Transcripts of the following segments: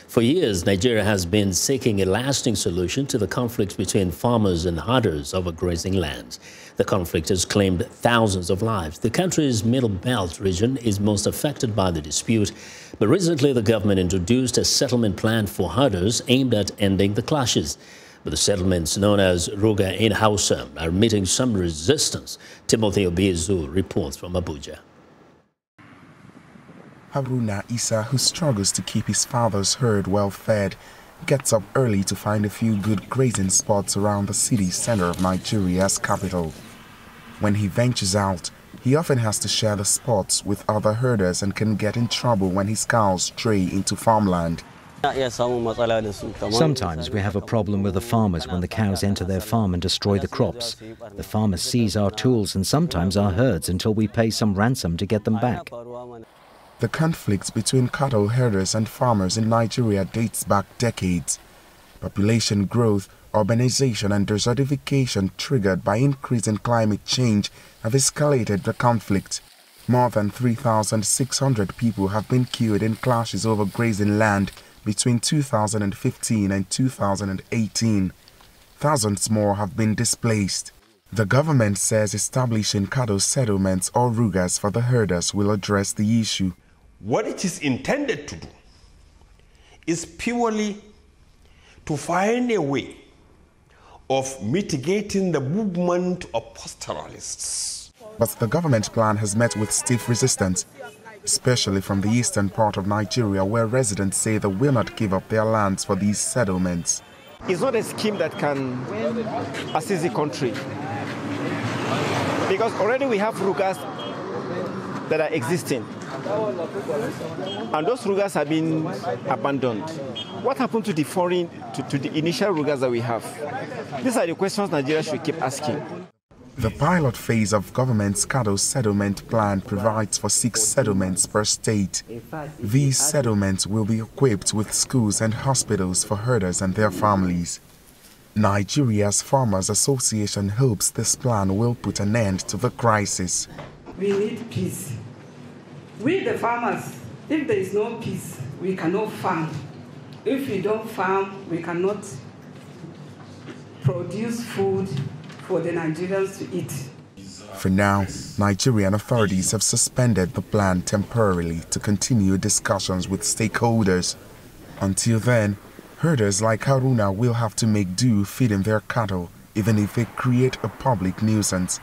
For years, Nigeria has been seeking a lasting solution to the conflict between farmers and herders over grazing lands. The conflict has claimed thousands of lives. The country's Middle Belt region is most affected by the dispute, but recently the government introduced a settlement plan for herders aimed at ending the clashes. But the settlements known as Ruga in Hausa are meeting some resistance. Timothy Obiezu reports from Abuja. Haruna Isa, who struggles to keep his father's herd well fed, gets up early to find a few good grazing spots around the city center of Nigeria's capital. When he ventures out, he often has to share the spots with other herders and can get in trouble when his cows stray into farmland. Sometimes we have a problem with the farmers when the cows enter their farm and destroy the crops. The farmers seize our tools and sometimes our herds until we pay some ransom to get them back. The conflict between cattle herders and farmers in Nigeria dates back decades. Population growth, urbanization and desertification triggered by increasing climate change have escalated the conflict. More than 3,600 people have been killed in clashes over grazing land between 2015 and 2018. Thousands more have been displaced. The government says establishing cattle settlements or rugas for the herders will address the issue. What it is intended to do is purely to find a way of mitigating the movement of pastoralists. But the government plan has met with stiff resistance, especially from the eastern part of Nigeria, where residents say they will not give up their lands for these settlements. It's not a scheme that can assist the country, because already we have rugas that are existing, and those rugas have been abandoned. What happened to the to the initial rugas that we have? These are the questions Nigeria should keep asking. The pilot phase of government's cattle settlement plan provides for 6 settlements per state. These settlements will be equipped with schools and hospitals for herders and their families. Nigeria's Farmers Association hopes this plan will put an end to the crisis. We need peace. We, the farmers, if there is no peace, we cannot farm. If we don't farm, we cannot produce food for the Nigerians to eat. For now, Nigerian authorities have suspended the plan temporarily to continue discussions with stakeholders. Until then, herders like Haruna will have to make do feeding their cattle, even if they create a public nuisance.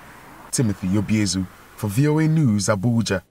Timothy Obiezu for VOA News, Abuja.